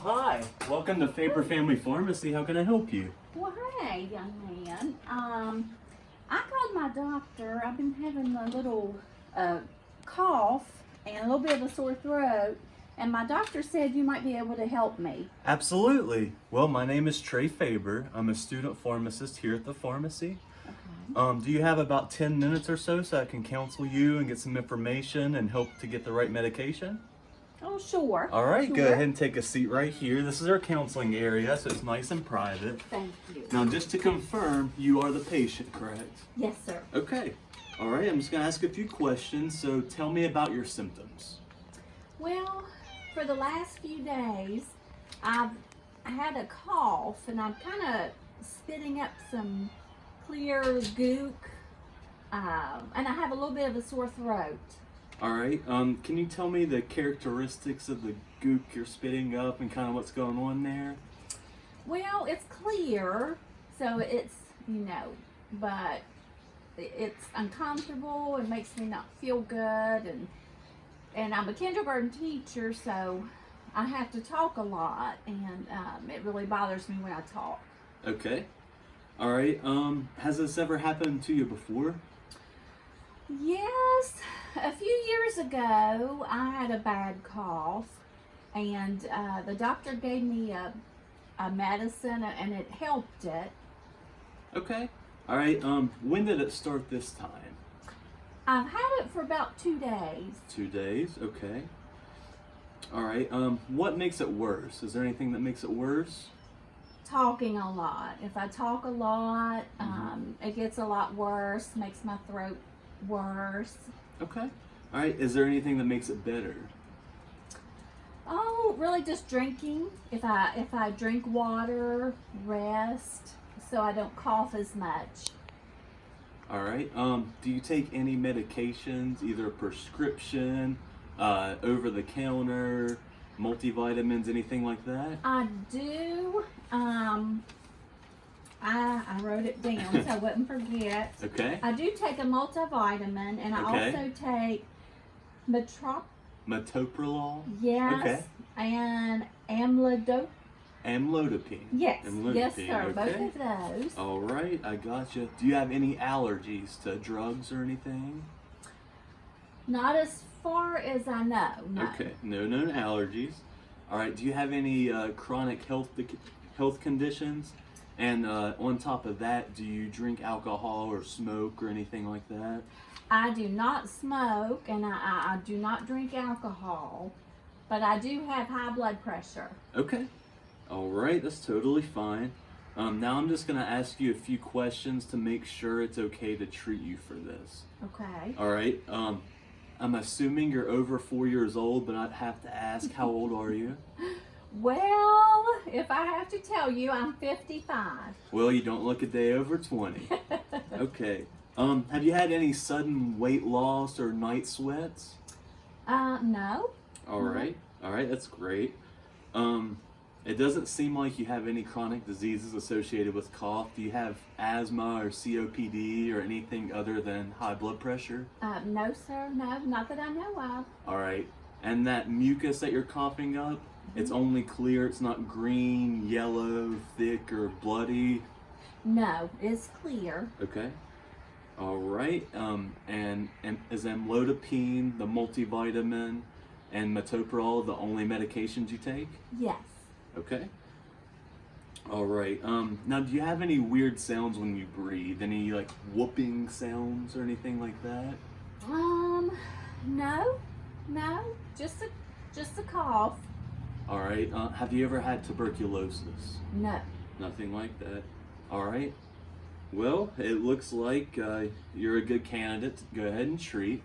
hi. Welcome to Faber Family Pharmacy. How can I help you? Well, hey, young man. I called my doctor. I've been having a little cough and a little bit of a sore throat, and my doctor said you might be able to help me. Absolutely. Well, my name is Trey Faber. I'm a student pharmacist here at the pharmacy. Okay. Do you have about 10 minutes or so I can counsel you and get some information and help to get the right medication? Oh, sure. All right, Sure. go ahead and take a seat right here. This is our counseling area, so it's nice and private. Thank you. Now, just to confirm, you are the patient, correct? Yes, sir. Okay. All right, I'm just going to ask a few questions, so tell me about your symptoms. Well, for the last few days, I've had a cough, and I'm kind of spitting up some clear gook, and I have a little bit of a sore throat. All right, can you tell me the characteristics of the gook you're spitting up and kind of what's going on there? Well, it's clear, so it's, but it's uncomfortable. It makes me not feel good, and I'm a kindergarten teacher, so I have to talk a lot, and it really bothers me when I talk. Okay. All right, has this ever happened to you before? Yes, a few years ago, I had a bad cough, and the doctor gave me a medicine, and it helped it. Okay. All right, when did it start this time? I've had it for about 2 days. 2 days, okay. All right, what makes it worse? Is there anything that makes it worse? Talking a lot. If I talk a lot, it gets a lot worse, makes my throat worse. Okay. All right, is there anything that makes it better? Oh, really just drinking. If I drink water, rest, so I don't cough as much. All right, do you take any medications, either prescription, over the counter, multivitamins, anything like that? I do. I wrote it down so I wouldn't forget. Okay. I do take a multivitamin, and I Okay. also take Metoprolol? yes, Okay. and amlodipine. Amlodipine? Yes, Amlodipine, yes, sir. Both okay. of those. All right, I gotcha. Do you have any allergies to drugs or anything? Not as far as I know. No. Okay, no known allergies. All right, do you have any chronic health conditions? And on top of that, do you drink alcohol or smoke or anything like that? I do not smoke, and I do not drink alcohol, but I do have high blood pressure. Okay. All right, that's totally fine. Now I'm just going to ask you a few questions to make sure it's okay to treat you for this. Okay. All right. I'm assuming you're over 4 years old, but I'd have to ask, how old are you? Well, if I have to tell you, I'm 55. Well, you don't look a day over 20. Okay. Have you had any sudden weight loss or night sweats? No. All right. All right, that's great. It doesn't seem like you have any chronic diseases associated with cough. Do you have asthma or COPD or anything other than high blood pressure? No, sir. No, not that I know of. All right. And that mucus that you're coughing up, it's only clear. It's not green, yellow, thick, or bloody. No, it's clear. Okay. All right. And is amlodipine, the multivitamin, and metoprolol the only medications you take? Yes. Okay. All right. Now, do you have any weird sounds when you breathe? Any like whooping sounds or anything like that? No, just a cough. All right. Have you ever had tuberculosis? No. Nothing like that. All right. Well, it looks like you're a good candidate to go ahead and treat.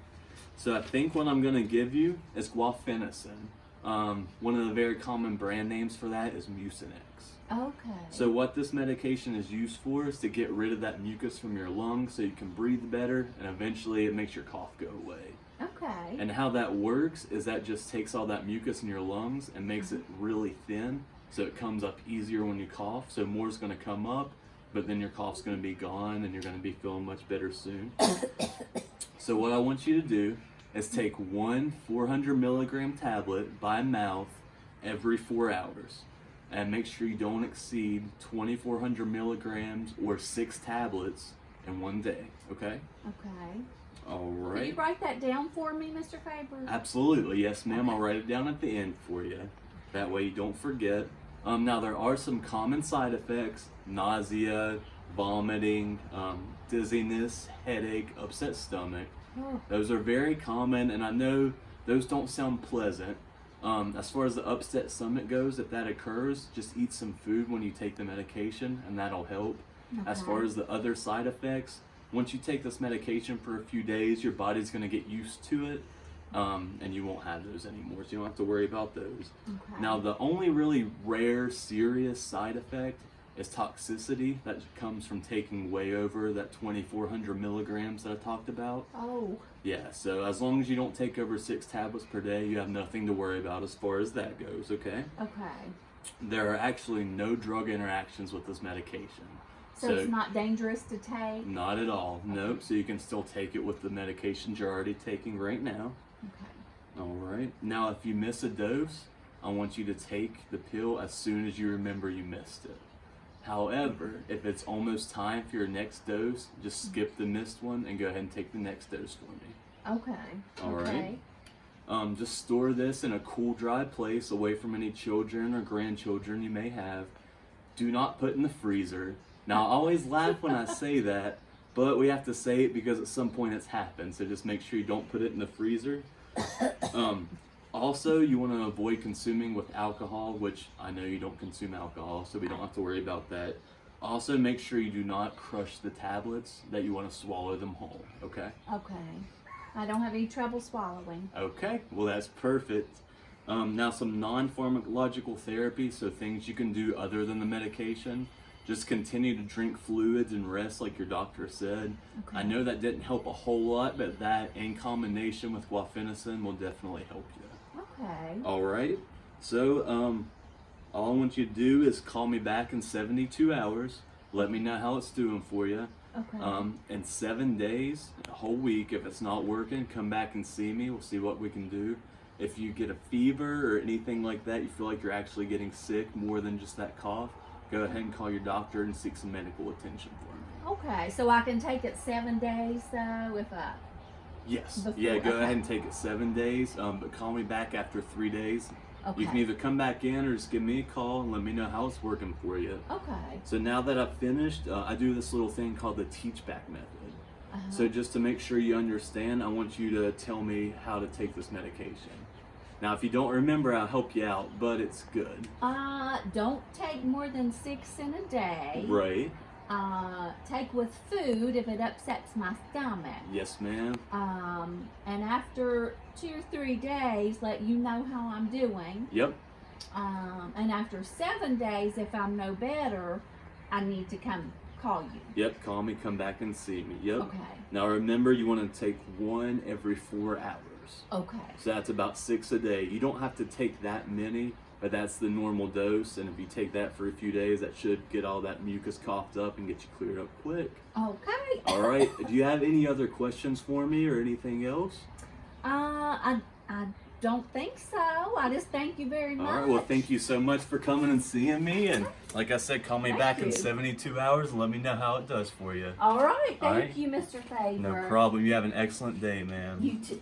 So I think what I'm going to give you is guaifenesin. One of the very common brand names for that is Mucinex. Okay. So what this medication is used for is to get rid of that mucus from your lungs so you can breathe better, and eventually it makes your cough go away. Okay. And how that works is that just takes all that mucus in your lungs and makes it really thin, so it comes up easier when you cough. So more's going to come up, but then your cough's going to be gone and you're going to be feeling much better soon. So what I want you to do is take one 400 milligram tablet by mouth every 4 hours. And make sure you don't exceed 2,400 milligrams or 6 tablets in one day, okay? Okay. All Can right. you write that down for me, Mr. Faber? Absolutely, yes ma'am. Okay. I'll write it down at the end for you. That way you don't forget. Now there are some common side effects: nausea, vomiting, dizziness, headache, upset stomach. Oh, Those are very common, and I know those don't sound pleasant. As far as the upset stomach goes, if that occurs, just eat some food when you take the medication, and that'll help. As far okay. as the other side effects, once you take this medication for a few days, your body's going to get used to it, and you won't have those anymore, so you don't have to worry about those. Okay. Now, the only really rare, serious side effect is toxicity that comes from taking way over that 2,400 milligrams that I talked about. Oh, Yeah, so as long as you don't take over 6 tablets per day, you have nothing to worry about as far as that goes, okay? okay. There are actually no drug interactions with this medication. So it's not dangerous to take? Not at all, nope. So you can still take it with the medications you're already taking right now. Okay. All right. Now, if you miss a dose, I want you to take the pill as soon as you remember you missed it. However, if it's almost time for your next dose, just skip the missed one and go ahead and take the next dose for me. Okay. All right. Okay. Just store this in a cool, dry place away from any children or grandchildren you may have. Do not put in the freezer. Now, I always laugh when I say that, but we have to say it because at some point it's happened. So just make sure you don't put it in the freezer. Also, you want to avoid consuming with alcohol, which I know you don't consume alcohol, so we don't have to worry about that. Also, make sure you do not crush the tablets, that you want to swallow them whole, okay? Okay. I don't have any trouble swallowing. Okay, well that's perfect. Now some non-pharmacological therapy, so things you can do other than the medication. Just continue to drink fluids and rest like your doctor said. Okay. I know that didn't help a whole lot, but that in combination with guaifenesin will definitely help you. Okay. All right. So, all I want you to do is call me back in 72 hours. Let me know how it's doing for you. Okay. In 7 days, a whole week, if it's not working, come back and see me. We'll see what we can do. If you get a fever or anything like that, you feel like you're actually getting sick more than just that cough, go ahead and call your doctor and seek some medical attention for me. Okay. So I can take it 7 days though if I. Yes. Before- Yeah, go okay. ahead and take it 7 days, but call me back after 3 days. Okay. You can either come back in or just give me a call and let me know how it's working for you. Okay. So now that I've finished, I do this little thing called the teach back method. Uh-huh. So just to make sure you understand, I want you to tell me how to take this medication. Now, if you don't remember, I'll help you out, but it's good. Don't take more than 6 in a day. Right. Take with food if it upsets my stomach. Yes, ma'am. And after 2 or 3 days, let you know how I'm doing. Yep. And after 7 days, if I'm no better, I need to come call you. Yep, call me, come back and see me. Yep. Okay. Now remember, you want to take one every 4 hours. Okay. So that's about 6 a day. You don't have to take that many, but that's the normal dose. And if you take that for a few days, that should get all that mucus coughed up and get you cleared up quick. Okay. All right. Do you have any other questions for me or anything else? I don't think so. I just thank you very much. All right. Well, thank you so much for coming and seeing me. And like I said, call me Thank back in you. 72 hours and let me know how it does for you. All right. All Thank right. you, Mr. Faber. No problem. You have an excellent day, ma'am. You too.